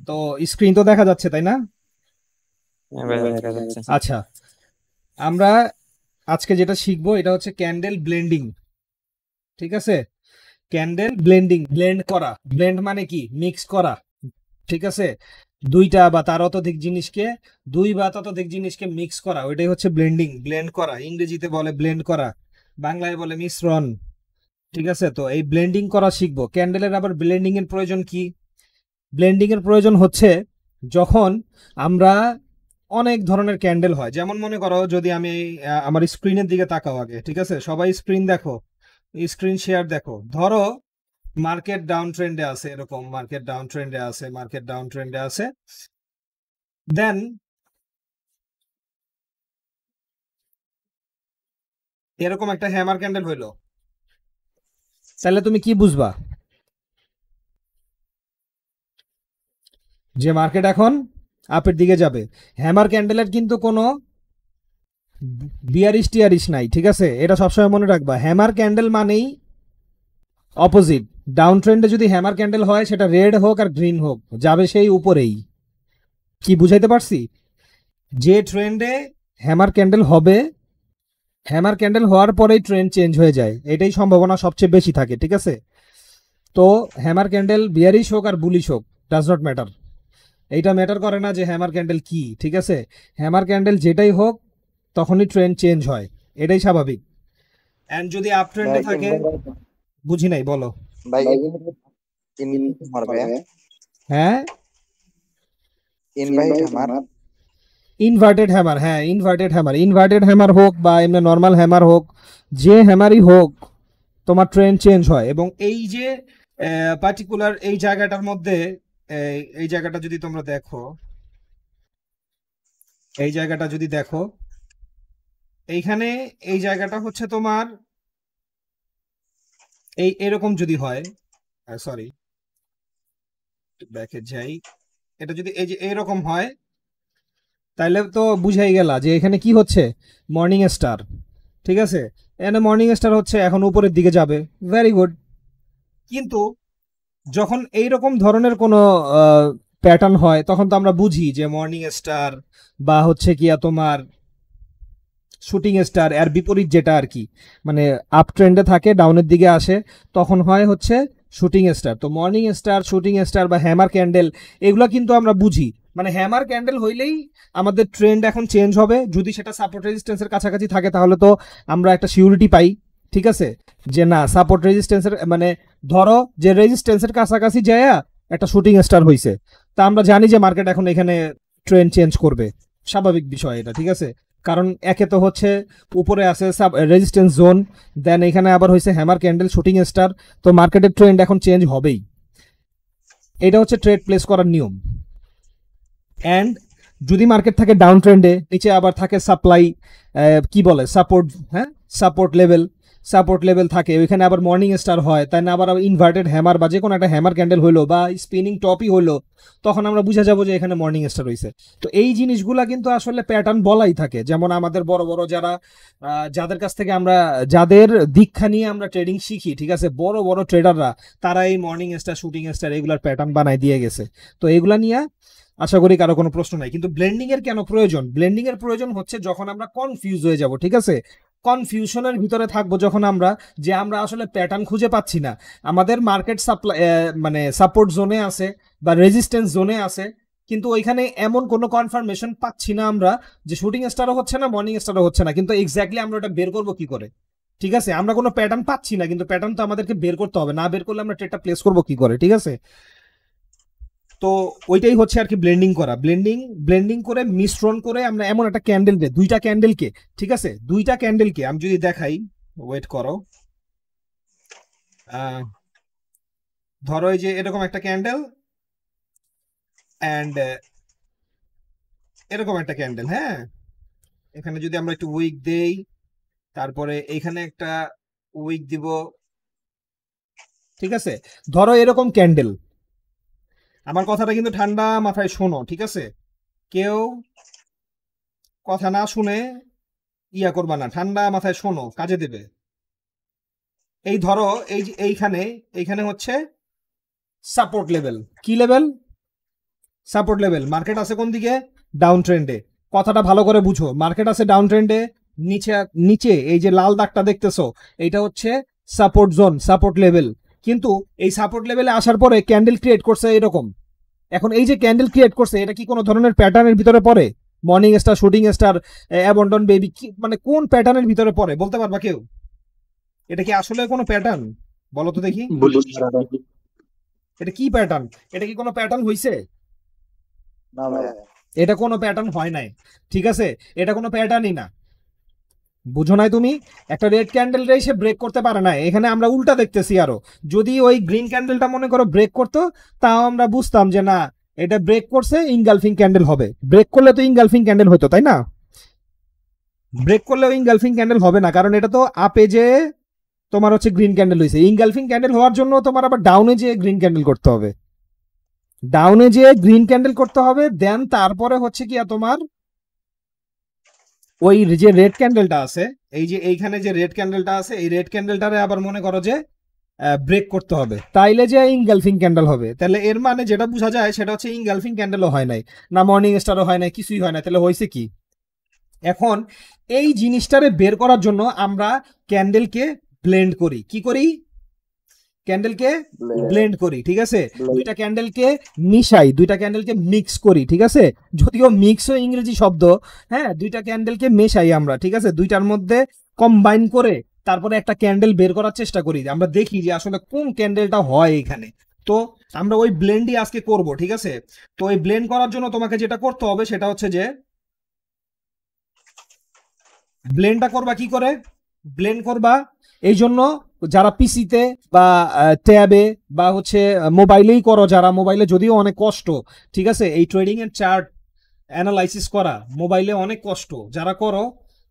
তো স্ক্রিন তো দেখা যাচ্ছে তাই না? হ্যাঁ ভাই দেখা যাচ্ছে। আচ্ছা, আমরা আজকে যেটা শিখবো এটা হচ্ছে ক্যান্ডেল ব্লেন্ডিং। ঠিক আছে, ক্যান্ডেল ব্লেন্ডিং, ব্লেন্ড করা। ব্লেন্ড মানে কি? মিক্স করা। ঠিক আছে, দুইটা বা তার অত্যধিক জিনিসকে, দুই বা ততোধিক জিনিসকে মিক্স করা, ওইটাই হচ্ছে ব্লেন্ডিং, ব্লেন্ড করা। ইংরেজিতে বলে ব্লেন্ড করা, বাংলায় বলে মিশ্রণ। ঠিক আছে, তো এই ব্লেন্ডিং করা শিখবো। ক্যান্ডেলের আবার ব্লেন্ডিং এর প্রয়োজন কি? ব্লেন্ডিং এর প্রয়োজন হচ্ছে যখন আমরা অনেক ধরনের ক্যান্ডেল হয়, যেমন মনে করো যদি আমি আমার স্ক্রিনের দিকে তাকাও আগে। ঠিক আছে, সবাই স্ক্রিন দেখো, স্ক্রিন শেয়ার দেখো। ধরো মার্কেট ডাউন ট্রেন্ডে আছে, এরকম মার্কেট ডাউন ট্রেন্ডে আছে, মার্কেট ডাউন ট্রেন্ডে আছে। দেন এরকম একটা হ্যামার ক্যান্ডেল হইলো, তাহলে তুমি কি বুঝবা? যে মার্কেট এখন আপের দিকে যাবে। হ্যামার ক্যান্ডেলের কিন্তু কোনো বিয়ারিশ টিয়ারিশ নাই। ঠিক আছে, এটা সবসময় মনে রাখবা। হ্যামার ক্যান্ডেল মানেই অপোজিট। ডাউন ট্রেন্ডে যদি হ্যামার ক্যান্ডেল হয়, সেটা রেড হোক আর গ্রিন হোক, যাবে সেই উপরেই। কি বুঝাইতে পারছি? যে ট্রেন্ডে হ্যামার ক্যান্ডেল হবে, হ্যামার ক্যান্ডেল হওয়ার পরেই ট্রেন্ড চেঞ্জ হয়ে যায়, এটাই সম্ভাবনা সবচেয়ে বেশি থাকে। ঠিক আছে, তো হ্যামার ক্যান্ডেল বিয়ারিশ হোক আর বুলিশ হোক, ডাজ নট ম্যাটার। এইটা ম্যাটার করে না যে হ্যামার ক্যান্ডেল কি। ঠিক আছে, হ্যামার ক্যান্ডেল যেটাই হোক তখনই ট্রেন্ড চেঞ্জ হয়, এটাই স্বাভাবিক। এন্ড যদি আপ ট্রেন্ডে ভাই থাকে, বুঝি নাই, বলো। ভাই ইনভাইট আমার ভাই হ্যাঁ, ইনভাইট আমার ইনভার্টেড হ্যামার, হ্যাঁ ইনভার্টেড হ্যামার, ইনভার্টেড হ্যামার হোক বা এমনি নর্মাল হ্যামার হোক, যে হ্যামারই হোক, তোমার ট্রেন্ড চেঞ্জ হয়। এবং এই যে পার্টিকুলার এই জায়গাটার মধ্যে, এই জায়গাটা যদি তোমরা দেখো, এই জায়গাটা যদি দেখো, এইখানে এই জায়গাটা হচ্ছে তোমার এই এরকম যদি হয়, সরি ব্যাকে যাই, এটা যদি এই যে এরকম হয়, তাহলে তো বুঝাই গেল যে এখানে কি হচ্ছে, মর্নিং স্টার। ঠিক আছে, এখানে মর্নিং স্টার হচ্ছে, এখন উপরের দিকে যাবে, ভেরি গুড। কিন্তু যখন এইরকম ধরনের কোনো প্যাটার্ন হয়, তখন তো আমরা বুঝি যে মর্নিং স্টার বা হচ্ছে কিয়া তোমার শুটিং স্টার, এর বিপরীত যেটা আর কি, মানে আপ ট্রেন্ডে থাকে ডাউনের দিকে আসে, তখন হয় হচ্ছে শুটিং স্টার। তো মর্নিং স্টার, শুটিং স্টার বা হ্যামার ক্যান্ডেল, এগুলো কিন্তু আমরা বুঝি। মানে হ্যামার ক্যান্ডেল হইলেই আমাদের ট্রেন্ড এখন চেঞ্জ হবে। যদি সেটা সাপোর্ট রেজিস্ট্যান্সের কাছাকাছি থাকে, তাহলে তো আমরা একটা সিউরিটি পাই। ঠিক আছে, যে না সাপোর্ট রেজিস্ট্যান্সের মানে ধরো যে রেজিস্ট্যান্সের কাছাকাছি যায় একটা শুটিং স্টার হইছে, তা আমরা জানি যে মার্কেট এখন এখানে ট্রেন্ড চেঞ্জ করবে। স্বাভাবিক বিষয় এটা। ঠিক আছে, কারণ একে তো হচ্ছে উপরে আছে রেজিস্ট্যান্স জোন, দেন এখানে আবার হয়েছে হ্যামার ক্যান্ডেল, শুটিং স্টার, তো মার্কেটের ট্রেন্ড এখন চেঞ্জ হবেই। এটা হচ্ছে ট্রেড প্লেস করার নিয়ম। অ্যান্ড যদি মার্কেট থাকে ডাউন ট্রেন্ডে, নিচে আবার থাকে সাপ্লাই, কি বলে সাপোর্ট, হ্যাঁ সাপোর্ট লেভেল, সাপোর্ট লেভেল থাকে, ওইখানে আবার মর্নিং স্টার হয়, তাই না আবার ইনভার্টেড হ্যামার বা যে কোনো একটা হ্যামার ক্যান্ডেল হইলো বা স্পিনিং টপই হইলো, তখন আমরা বুঝা যাবো যে এখানে মর্নিং স্টার হয়েছে। তো এই জিনিসগুলা কিন্তু আসলে প্যাটার্ন বলাই থাকে। যেমন আমাদের বড় বড় যারা, যাদের কাছ থেকে আমরা, যাদের দীক্ষা নিয়ে আমরা ট্রেডিং শিখি, ঠিক আছে, বড় বড় ট্রেডাররা, তারা এই মর্নিং স্টার, শুটিং স্টার এগুলার প্যাটার্ন বানায় দিয়ে গেছে। তো এগুলা নিয়ে আশা করি কারো কোনো প্রশ্ন নাই। কিন্তু ব্লেন্ডিং এর কেন প্রয়োজন? ব্লেন্ডিং এর প্রয়োজন হচ্ছে যখন আমরা কনফিউজ হয়ে যাব। ঠিক আছে, কনফিউশনের ভিতরে থাকবো যখন আমরা, যে আমরা আসলে প্যাটার্ন খুঁজে পাচ্ছি না, আমাদের মার্কেট সাপ্লাই মানে সাপোর্ট জোনে আছে বা রেজিস্ট্যান্স জোনে আছে, কিন্তু ওইখানে এমন কোনো কনফার্মেশন পাচ্ছি না আমরা যে শুটিং স্টারও হচ্ছে না, মর্নিং স্টারও হচ্ছে না, কিন্তু এক্স্যাক্টলি আমরা ওটা বের করবো কি করে? ঠিক আছে, আমরা কোনো প্যাটার্ন পাচ্ছি না, কিন্তু প্যাটার্ন তো আমাদেরকে বের করতে হবে, না বের করলে আমরা ট্রেডটা প্লেস করবো কি করে? ঠিক আছে, তো ওইটাই হচ্ছে আর কি ব্লেন্ডিং করা। ব্লেন্ডিং, ব্লেন্ডিং করে মিশ্রণ করে আমরা এমন একটা ক্যান্ডেলকে, দুইটা ক্যান্ডেলকে, ঠিক আছে, দুইটা ক্যান্ডেলকে আমি যদি দেখাই, ওয়েট করো, ধরো এই যে এরকম একটা ক্যান্ডেল অ্যান্ড এরকম একটা ক্যান্ডেল, হ্যাঁ, এখানে যদি আমরা একটু উইক দেই, তারপরে এখানে একটা উইক দিব। ঠিক আছে, ধরো এরকম ক্যান্ডেল, আমার কথাটা কিন্তু ঠান্ডা মাথায় শোনো। ঠিক আছে, কেউ কথা না শুনে ইয়া করবা না, ঠান্ডা মাথায় শোনো, কাজে দেবে। এই ধরো এই যে এইখানে, এইখানে হচ্ছে সাপোর্ট লেভেল, কি লেভেল? Support level. মার্কেট আছে কোন দিকে? ডাউন ট্রেন্ডে। কথাটা ভালো করে বুঝো, মার্কেট আছে ডাউন ট্রেন্ডে, নিচে নিচে এই যে লাল দাগটা দেখতেছো এটা হচ্ছে সাপোর্ট জোন, সাপোর্ট লেভেল। কিন্তু এই সাপোর্ট লেভেলে আসার পরে ক্যান্ডেল ক্রিয়েট করছে এরকম। এখন এই যে ক্যান্ডেল ক্রিয়েট করছে এটা কি কোনো ধরনের প্যাটার্নের ভিতরে পড়ে? Morning star, shooting star, abandon baby, মানে কোন প্যাটার্নের ভিতরে পড়ে বলতে পারবা কেউ? এটা কি আসলে কোনো প্যাটার্ন? বলো তো দেখি, এটা কি প্যাটার্ন? এটা কি কোনো প্যাটার্ন হইছে? না ভাইয়া, এটা কোনো প্যাটার্ন হয় নাই, ঠিক আছে? এটা কোনো প্যাটার্নই না, বুঝো নাই তুমি? একটা রেড ক্যান্ডেল এসে ব্রেক করতে পারে না, এখানে আমরা উল্টা দেখতেছি। আরো যদি ওই গ্রিন ক্যান্ডেলটা মনে করো ব্রেক করতো, তাও আমরা বুঝতাম যে না এটা ব্রেক করছে, ইনগালফিং ক্যান্ডেল হবে। ব্রেক করলে তো ইনগালফিং ক্যান্ডেল হতো, তাই না? ব্রেক করলেও ইনগালফিং ক্যান্ডেল হবে না, কারণ এটা তো আপে যে তোমার হচ্ছে গ্রিন ক্যান্ডেল হয়েছে। ইনগালফিং ক্যান্ডেল হওয়ার জন্য তোমার আবার ডাউনে যে গ্রিন ক্যান্ডেল করতে হবে, ডাউনে যে গ্রিন ক্যান্ডেল করতে হবে, দেন তারপরে হচ্ছে কি তোমার ওই যে রেড ক্যান্ডেলটা আছে, এই যে এইখানে যে রেড ক্যান্ডেলটা আছে, এই রেড ক্যান্ডেলটারে আবার মনে করো যে ব্রেক করতে হবে, তাইলে যে ইনগালফিং ক্যান্ডেল হবে। তাহলে এর মানে যেটা বোঝা যায় সেটা হচ্ছে ইনগালফিং ক্যান্ডেলও হয় নাই, না মর্নিং স্টারও হয় নাই, কিছুই হয় না। তাহলে হয়েছে কি? এখন এই জিনিসটারে বের করার জন্য আমরা ক্যান্ডেলকে ব্লেন্ড করি। কি করি? ক্যান্ডেলকে ব্লেন্ড করি, ঠিক আছে? দুইটা ক্যান্ডেলকে মিশাই, দুইটা ক্যান্ডেলকে মিক্স করি, ঠিক আছে? যদিও মিক্সও ইংরেজি শব্দ, হ্যাঁ, দুইটা ক্যান্ডেলকে মেশাই আমরা, ঠিক আছে? দুইটার মধ্যে কম্বাইন করে তারপরে একটা ক্যান্ডেল বের করার চেষ্টা করি, আমরা দেখি যে আসলে কোন ক্যান্ডেলটা হয় এখানে। তো আমরা ওই ব্লেন্ডই আজকে করব, ঠিক আছে? তো ওই ব্লেন্ড করার জন্য তোমাকে যেটা করতে হবে সেটা হচ্ছে যে ব্লেন্ডটা করবা কি করে? ব্লেন্ড করবা এই জন্য যারা পিসিতে বা ট্যাবে বা হচ্ছে মোবাইলেই করো, যারা মোবাইলে যদিও অনেক কষ্ট, ঠিক আছে? এই ট্রেডিং এর চার্ট অ্যানালাইসিস করা মোবাইলে অনেক কষ্ট, যারা করো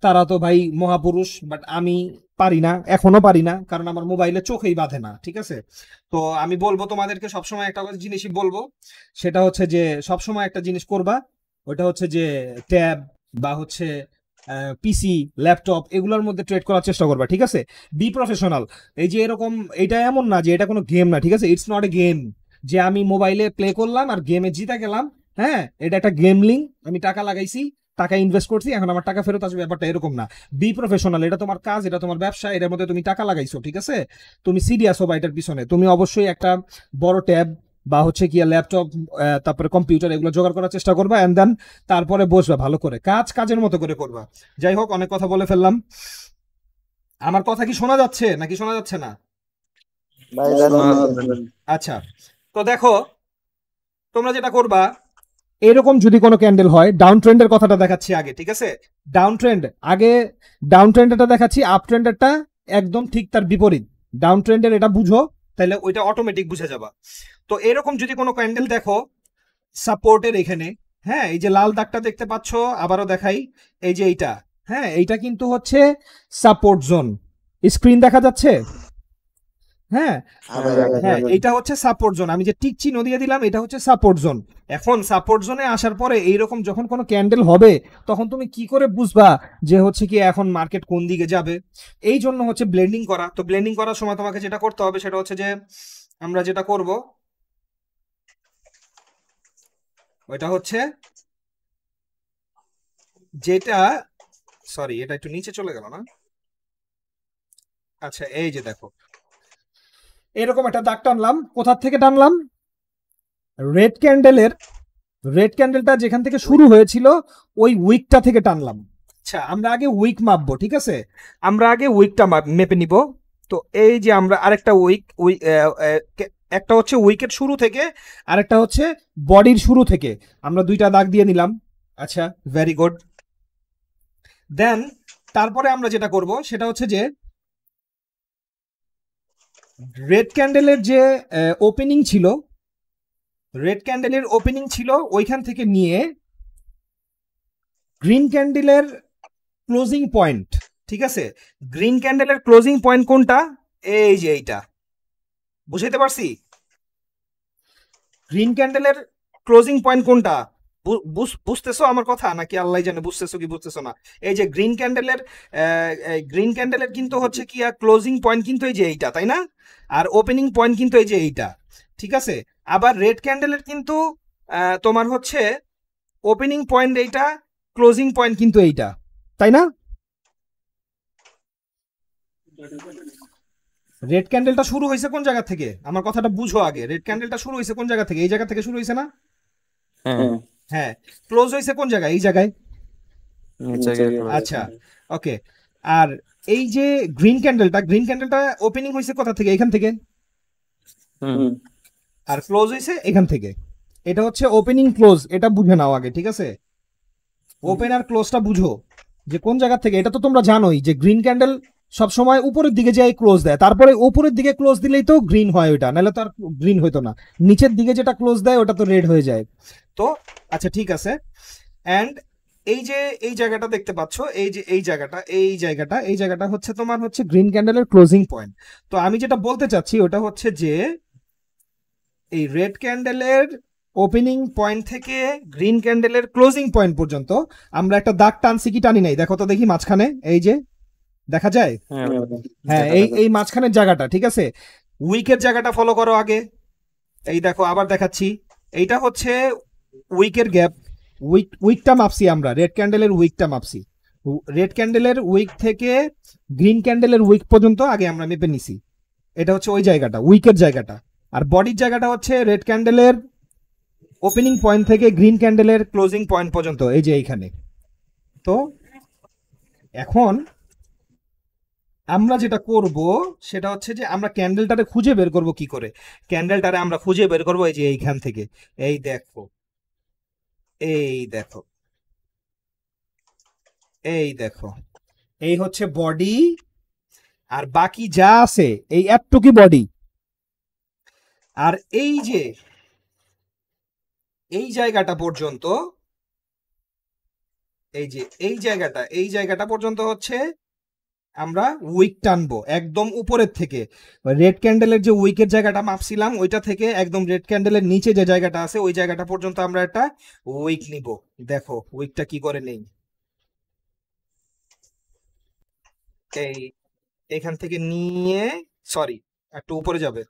তারা তো ভাই মহাপুরুষ, বাট আমি পারি না, এখনো পারি না, কারণ আমার মোবাইলে চোখেই বাঁধে না, ঠিক আছে? তো আমি বলবো তোমাদেরকে সবসময় একটা জিনিসই বলবো, সেটা হচ্ছে যে সবসময় একটা জিনিস করবা, ওটা হচ্ছে যে ট্যাব বা হচ্ছে পিসি, ল্যাপটপ, এগুলোর মধ্যে ট্রেড করার চেষ্টা করবা, ঠিক আছে? Be professional. এই যে এরকম, এটা এমন না যে এটা কোনো গেম না, ঠিক আছে? ইটস নট এ গেম যে আমি মোবাইলে প্লে করলাম আর গেমে জিতে গেলাম। হ্যাঁ, এটা একটা গেমলিং, আমি টাকা লাগাইছি, টাকা ইনভেস্ট করছি, এখন আমার টাকা ফেরত আসবে, ব্যাপারটা এরকম না। বি প্রফেশনাল, এটা তোমার কাজ, এটা তোমার ব্যবসা, এটার মধ্যে তুমি টাকা লাগাইছো, ঠিক আছে? তুমি সিরিয়াস হবা এটার পিছনে, তুমি অবশ্যই একটা বড় ট্যাব বা হচ্ছে কি ল্যাপটপ, তারপরে কম্পিউটার, এগুলো জোগাড় করার চেষ্টা করবা, এন্ড দেন তারপরে বসবা ভালো করে, কাজ কাজের মতো করে করবা। যাই হোক, অনেক কথা বলে ফেললাম। আমার কথা কি শোনা যাচ্ছে নাকি শোনা যাচ্ছে না? ভাই আচ্ছা, তো দেখো তোমরা যেটা করবা, এরকম যদি কোনো ক্যান্ডেল হয়, ডাউন ট্রেন্ডের কথাটা দেখাচ্ছি আগে, ঠিক আছে? ডাউন ট্রেন্ড আগে, ডাউন ট্রেন্ডেরটা দেখাচ্ছি, আপ ট্রেন্ডেরটা একদম ঠিক তার বিপরীত। ডাউন ট্রেন্ডের এটা বুঝো, তাহলে ওইটা অটোমেটিক বুঝে যাবা। তো এরকম যদি কোনো ক্যান্ডেল দেখো সাপোর্টের এখানে, হ্যাঁ, এই যে লাল দাগটা দেখতে পাচ্ছ, আবারও দেখাই, এই যে এইটা, হ্যাঁ, এইটা কিন্তু হচ্ছে সাপোর্ট জোন। স্ক্রিন দেখা যাচ্ছে? হ্যাঁ, হ্যাঁ, এটা হচ্ছে সাপোর্ট জোন। আমি যে টিক চিহ্ন দিয়ে দিলাম, এটা হচ্ছে সাপোর্ট জোন। এখন সাপোর্ট জোনে আসার পরে এইরকম যখন কোনো ক্যান্ডেল হবে, তখন তুমি কি করে বুঝবা যে হচ্ছে কি এখন মার্কেট কোন দিকে যাবে? এই জন্য হচ্ছে ব্লেন্ডিং করা। তো ব্লেন্ডিং করার সময় তোমাকে যেটা করতে হবে সেটা হচ্ছে যে আমরা যেটা করব ওইটা হচ্ছে যেটা, সরি এটা একটু নিচে চলে গেল না? আচ্ছা, এই যে দেখো এরকম একটা দাগ টানলাম, কোথা থেকে টানলাম? রেড ক্যান্ডেলের, রেড ক্যান্ডেলটা যেখান থেকে শুরু হয়েছিল ওই উইকটা থেকে টানলাম। আচ্ছা, আমরা আগে উইক মাপবো, ঠিক আছে? আমরা আগে উইকটা মেপে নিব। তো এই যে আমরা আরেকটা উইক, একটা হচ্ছে উইকের শুরু থেকে, আরেকটা হচ্ছে বডির শুরু থেকে, আমরা দুইটা দাগ দিয়ে নিলাম। আচ্ছা, ভেরি গুড। দেন তারপরে আমরা যেটা করব সেটা হচ্ছে যে রেড ক্যান্ডেলের যে ওপেনিং ছিল, রেড ক্যান্ডেলের ওপেনিং ছিল ওইখান থেকে নিয়ে গ্রিন ক্যান্ডেলের ক্লোজিং পয়েন্ট, ঠিক আছে? গ্রিন ক্যান্ডেলের ক্লোজিং পয়েন্ট কোনটা? এই যে এইটা, বুঝাইতে পারছি? গ্রিন ক্যান্ডেলের ক্লোজিং পয়েন্ট কোনটা? বুঝতেছো আমার কথা নাকি আল্লাহ জানে বুঝতেছো কি বুঝতেছো না? এই যে গ্রিন ক্যান্ডেলের কিন্তু হচ্ছে কি ক্লোজিং পয়েন্ট কিন্তু এই যে এইটা, তাই না? আর ওপেনিং পয়েন্ট কিন্তু এই যে এইটা, ঠিক আছে? আবার রেড ক্যান্ডেলের কিন্তু তোমার হচ্ছে ওপেনিং পয়েন্ট এইটা, ক্লোজিং পয়েন্ট কিন্তু এইটা, তাই না? রেড ক্যান্ডেলটা শুরু হয়েছে কোন জায়গা থেকে? আমার কথাটা বুঝো আগে। রেড ক্যান্ডেলটা শুরু হয়েছে কোন জায়গা থেকে? এই জায়গা থেকে শুরু হয়েছে না? হ্যাঁ, হ্যাঁ। ক্লোজ হয়েছে কোন জায়গায়? এই জায়গায়। নিচে গিয়ে close আচ্ছা, হয়েছে। ওকে। আর এই যে গ্রিন ক্যান্ডেলটা ওপেনিং হয়েছে কোথা থেকে? এখান থেকে। হুম, আর ক্লোজ হয়েছে এখান থেকে। এটা হচ্ছে ওপেনিং ক্লোজ, এটা বুঝে নাও আগে, ঠিক আছে? ওপেন আর ক্লোজটা বুঝো যে কোন জায়গা থেকে। এটা তো তোমরা জানোই যে গ্রিন ক্যান্ডেল সব সময় উপরের দিকে যাই ক্লোজ দেয়, তারপরে উপরের দিকে ক্লোজ দিলেই তো গ্রিন হয় ওইটা, নাহলে তো আর গ্রিন হইতো না। নিচের দিকে যেটা ক্লোজ দেয় ওটা তো রেড হয়ে যায়। তো আচ্ছা, ঠিক আছে। অ্যান্ড এই যে এই জায়গাটা দেখতে পাচ্ছ, এই যে এই জায়গাটা হচ্ছে তোমার হচ্ছে গ্রিন ক্যান্ডেলের ক্লোজিং পয়েন্ট। তো আমি যেটা বলতে চাচ্ছি ওটা হচ্ছে যে এই রেড ক্যান্ডেলের ওপেনিং পয়েন্ট থেকে গ্রিন ক্যান্ডেলের ক্লোজিং পয়েন্ট পর্যন্ত আমরা একটা দাগ টানছি কি টানি নাই? দেখো তো দেখি মাঝখানে, এই যে দেখা যায়। হ্যাঁ হ্যাঁ, দেখা এই যাবে। এই মাঝখানের জায়গাটা, ঠিক আছে? উইকের জায়গাটা ফলো করো আগে। এই দেখো আবার দেখাচ্ছি, এইটা হচ্ছে উইকের গ্যাপ। উইকটা মাপছি আমরা, রেড ক্যান্ডেলের উইকটা মাপছি। রেড ক্যান্ডেলের উইক থেকে গ্রিন ক্যান্ডেলের উইক পর্যন্ত আগে আমরা মেপে নিছি। এটা হচ্ছে ওই জায়গাটা, উইকের জায়গাটা। আর বডির জায়গাটা হচ্ছে রেড ক্যান্ডেলের ওপেনিং পয়েন্ট থেকে গ্রিন ক্যান্ডেলের ক্লোজিং পয়েন্ট পর্যন্ত, এই যে এইখানে। তো এখন আমরা যেটা করব সেটা হচ্ছে যে আমরা ক্যান্ডেলটারে খুঁজে বের করব কি করে। ক্যান্ডেলটারে আমরা খুঁজে বের করব এই যে এইখান থেকে। এই দেখো, এই দেখো, এই দেখো, এই হচ্ছে বডি। আর বাকি যা আছে এই এতটুকু বডি। আর এই যে এই জায়গাটা পর্যন্ত, এই জায়গাটা পর্যন্ত হচ্ছে আমরা উইক টানবো একদম উপরের থেকে। রেড ক্যান্ডেলের যে উইকের জায়গাটা মাপছিলাম ওইটা থেকে একদম রেড ক্যান্ডেলের নিচে যে জায়গাটা আছে ওই জায়গাটা পর্যন্ত আমরা একটা উইক নিব। দেখো উইকটা কি করে নেই। এই এখান থেকে নিয়ে, সরি, একটু উপরে যাবে।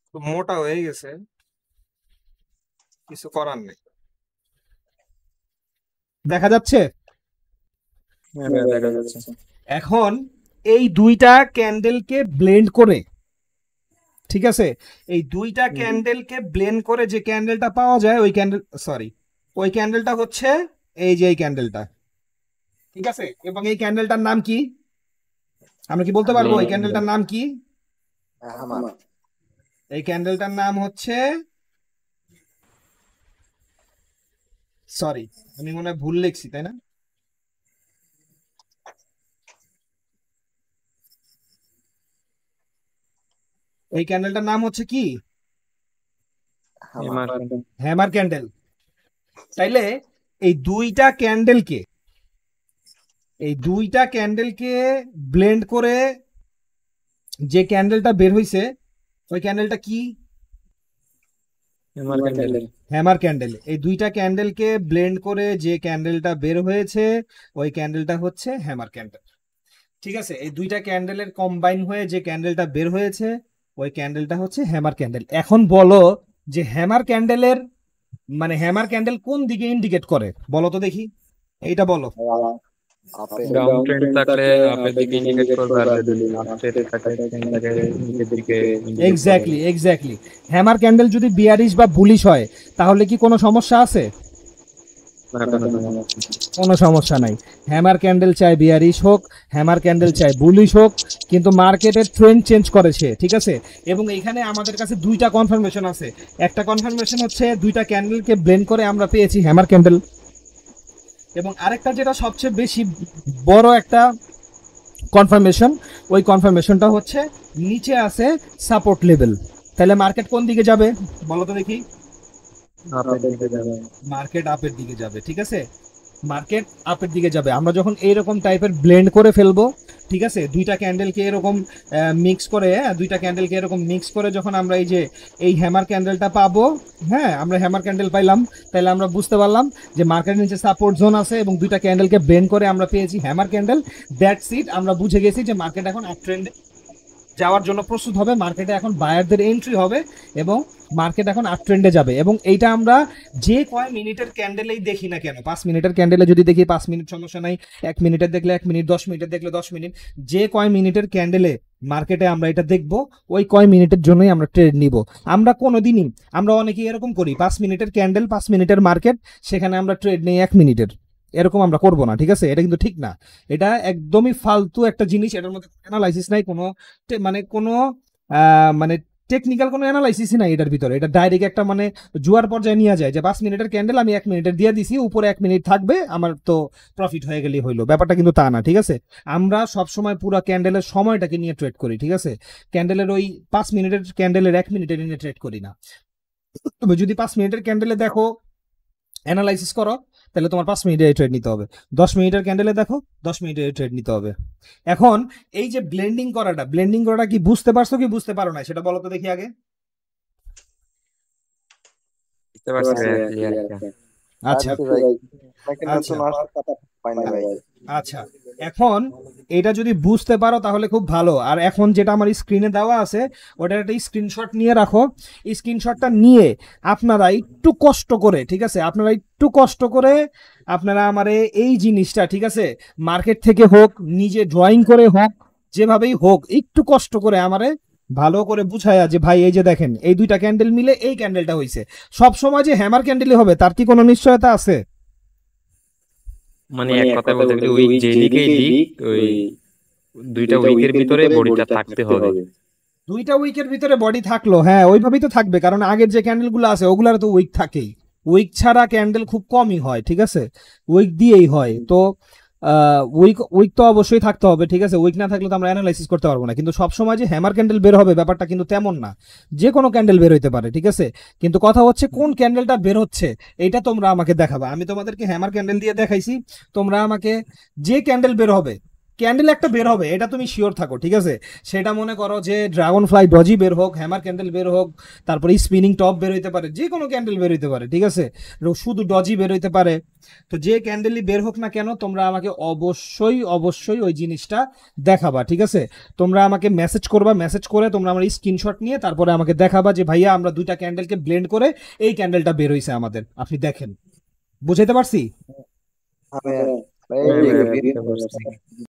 একটু মোটা হয়ে গেছে, কিছু করার নেই। দেখা যাচ্ছে? হ্যাঁ দেখা যাচ্ছে। এখন এই দুইটা ক্যান্ডেলকে ব্লেন্ড করে, ঠিক আছে, এই দুইটা ক্যান্ডেলকে ব্লেন্ড করে যে ক্যান্ডেলটা পাওয়া যায় ওই ক্যান্ডেলটা হচ্ছে এই যে এই ক্যান্ডেলটা, ঠিক আছে? এবং এই ক্যান্ডেলটার নাম কি? আমরা কি বলতে পারবো এই ক্যান্ডেলটার নাম কি? আমার এই ক্যান্ডেলটার নাম হচ্ছে, সরি আমি মনে হয় ভুল লিখছি, তাই না? এই ক্যান্ডেলটার নাম হচ্ছে কি? আমার হ্যামার ক্যান্ডেল। তাইলে এই দুইটা ক্যান্ডেলকে এই দুইটা ক্যান্ডেলকে ব্লেন্ড করে যে ক্যান্ডেলটা বের হইছে ওই ক্যান্ডেলটা কি? আমার ক্যান্ডেল। Hammer candle. এই দুইটা ক্যান্ডেলকে ব্লেন্ড করে যে ক্যান্ডেলটা বের হয়েছে ওই ক্যান্ডেলটা হচ্ছে হ্যামার ক্যান্ডেল, ঠিক আছে? এই দুইটা ক্যান্ডেলের কম্বাইন হয়ে যে ক্যান্ডেলটা বের হয়েছে ওই ক্যান্ডেলটা হচ্ছে হ্যামার ক্যান্ডেল। এখন বলো যে হ্যামার ক্যান্ডেল কোন দিকে ইন্ডিকেট করে? বলো তো দেখি, এইটা বলো। আপে ডাউন ট্রেন্ড থাকলে আপের দিকে ইন্ডিকেট করবে, আর যদি আপ ট্রেন্ড থাকে তাহলে নিচের দিকে ইন্ডিকেট করবে। এক্স্যাক্টলি। হ্যামার ক্যান্ডেল যদি বিয়ারিশ বা বুলিশ হয় তাহলে কি কোনো সমস্যা আছে? না, কোনো সমস্যা নেই। কোনো সমস্যা নাই। হ্যামার ক্যান্ডেল চাই বিয়ারিশ হোক, হ্যামার ক্যান্ডেল চাই বুলিশ হোক, কিন্তু মার্কেটের ট্রেন্ড চেঞ্জ করেছে, ঠিক আছে? এবং এখানে আমাদের কাছে দুইটা কনফার্মেশন আছে। একটা কনফার্মেশন হচ্ছে দুইটা ক্যান্ডেলকে ব্লেন্ড করে আমরা পেয়েছি হ্যামার ক্যান্ডেল, এবং আরেকটা যেটা সবচেয়ে বেশি বড় একটা কনফার্মেশন, ওই কনফার্মেশনটা হচ্ছে নিচে আছে সাপোর্ট লেভেল। তাহলে মার্কেট কোন দিকে যাবে বলো তো দেখি? আপের দিকে যাবে। মার্কেট আপের দিকে যাবে, ঠিক আছে? মার্কেট আপের দিকে যাবে। আমরা যখন এইরকম টাইপের ব্লেন্ড করে ফেলবো ঠিক আছে, দুইটা ক্যান্ডেলকে এরকম মিক্স করে, দুইটা ক্যান্ডেলকে এরকম মিক্স করে যখন আমরা এই যে এই হ্যামার ক্যান্ডেলটা পাবো, হ্যাঁ আমরা হ্যামার ক্যান্ডেল পাইলাম, তাহলে আমরা বুঝতে পারলাম যে মার্কেটের নিচে সাপোর্ট জোন আছে এবং দুইটা ক্যান্ডেলকে বেন্ড করে আমরা পেয়েছি হ্যামার ক্যান্ডেল। দ্যাটস ইট, আমরা বুঝে গেছি যে মার্কেট এখন আপ ট্রেন্ডে যাওয়ার জন্য প্রস্তুত হবে, মার্কেটে এখন বায়ারদের এন্ট্রি হবে এবং মার্কেট এখন আপ ট্রেন্ডে যাবে। এবং এইটা আমরা যে কয় মিনিটের ক্যান্ডেলেই দেখি না কেন, 5 মিনিটের ক্যান্ডেলে যদি দেখি 5 মিনিট সমস্যা নাই, 1 মিনিটের দেখলে 1 মিনিট, 10 মিনিটের দেখলে 10 মিনিট, যে কয় মিনিটের ক্যান্ডেলে মার্কেটে আমরা এটা দেখব ওই কয় মিনিটের জন্যই আমরা ট্রেড নিব। আমরা কোনোদিনই, আমরা অনেকেই এরকম করি, 5 মিনিটের ক্যান্ডেল 5 মিনিটের মার্কেট, সেখানে আমরা ট্রেড নেই 1 মিনিটের, এরকম আমরা করব না, ঠিক আছে? এটা কিন্তু ঠিক না, এটা একদমই ফালতু একটা জিনিস, এটার মধ্যে অ্যানালাইসিস নাই, কোনো মানে কোনো মানে টেকনিক্যাল কোনো অ্যানালাইসিসই নাই এটার ভিতরে। এটা ডাইরেক্ট একটা মানে জুয়ার পর্যায়ে নিয়ে যায় যে 5 মিনিটের ক্যান্ডেল আমি 1 মিনিটের দিয়ে দিছি, উপরে 1 মিনিট থাকবে, আমার তো প্রফিট হয়ে গেলেই হইলো, ব্যাপারটা কিন্তু তা না, ঠিক আছে? আমরা সবসময় পুরো ক্যান্ডেলের সময়টাকে নিয়ে ট্রেড করি, ঠিক আছে? ক্যান্ডেলের ওই 5 মিনিটের ক্যান্ডেলের 1 মিনিটের নিয়ে ট্রেড করি না। তুমি যদি 5 মিনিটের ক্যান্ডেলে দেখো, অ্যানালাইসিস করো, তাহলে তোমার 5 মিনিটের ট্রেড নিতে হবে। 10 মিনিটের ক্যান্ডেলে দেখো, 10 মিনিটের ট্রেড নিতে হবে। এখন এই যে ব্লেন্ডিং করাটা কি বুঝতে পারছো কি বুঝতে পারো না সেটা বলো তো দেখি আগে। বুঝতে পারছি ভাই, ক্লিয়ার। আচ্ছা ভাই আচ্ছা। নতুন আসা কথা পাই না ভাই। আচ্ছা, এখন এটা যদি বুঝতে পারো তাহলে খুব ভালো। আর এখন যেটা আমার স্ক্রিনে দেওয়া আছে ওটার একটা স্ক্রিনশট নিয়ে রাখো। এই স্ক্রিনশটটা নিয়ে আপনারা একটু কষ্ট করে, ঠিক আছে, আপনারা একটু কষ্ট করে আপনারা আমারে এই জিনিসটা, ঠিক আছে, মার্কেট থেকে হোক, নিজে ড্রয়িং করে হোক, যেভাবেই হোক, একটু কষ্ট করে আমারে ভালো করে বুঝায়া যে ভাই এই যে দেখেন এই দুইটা ক্যান্ডেল মিলে এই ক্যান্ডেলটা হইছে। সব সময় যে হ্যামার ক্যান্ডেলই হবে তার কি কোনো নিশ্চয়তা আছে? মানে এক কথা বলতে গেলে উইক যেদিকেই দিক, ওই দুইটা উইকের ভিতরে বডিটা থাকতে হবে। দুইটা উইকের ভিতরে বডি থাকলো, হ্যাঁ ওইভাবেই তো থাকবে, কারণ আগের যে ক্যান্ডেলগুলো আছে ওগুলার তো উইক থাকেই। উইক ছাড়া ক্যান্ডেল খুব কমই হয়, ঠিক আছে, উইক দিয়েই হয়। তো উইক উইক তো অবশ্যই থাকতে হবে, ঠিক আছে, উইক না থাকলে তো আমরা অ্যানালাইসিস করতে পারবো না। কিন্তু সবসময় যে হ্যামার ক্যান্ডেল বের হবে ব্যাপারটা কিন্তু তেমন না, যে কোনো ক্যান্ডেল বের হইতে পারে, ঠিক আছে। কিন্তু কথা হচ্ছে কোন ক্যান্ডেলটা বের হচ্ছে এইটা তোমরা আমাকে দেখাবা। আমি তোমাদেরকে হ্যামার ক্যান্ডেল দিয়ে দেখাইছি, তোমরা আমাকে যে ক্যান্ডেল বের হবে, ক্যান্ডেল একটা বের হবে এটা তুমি শিওর থাকো, ঠিক আছে। সেটা মনে করো যে ড্রাগন ফ্লাই ডজি বের হোক, হ্যামার ক্যান্ডেল বের হোক, তারপরে স্পিনিং টপ বের হইতে পারে, যে কোনো ক্যান্ডেল বের হইতে পারে, ঠিক আছে, শুধু ডজি বের হইতে পারে। তো যে ক্যান্ডেলই বের হোক না কেন তোমরা আমাকে অবশ্যই অবশ্যই ওই জিনিসটা দেখাবা, ঠিক আছে। তোমরা আমাকে মেসেজ করবা, মেসেজ করে তোমরা আমার স্ক্রিনশট নিয়ে তারপরে আমাকে দেখাবা যে ভাইয়া আমরা দুইটা ক্যান্ডেলকে ব্লেন্ড করে এই ক্যান্ডেলটা বের হইছে আমাদের, আপনি দেখেন। বুঝাইতে পারছি? আমি ভাই হ্যাঁ এই ভাই, যে বুঝতে পারছি।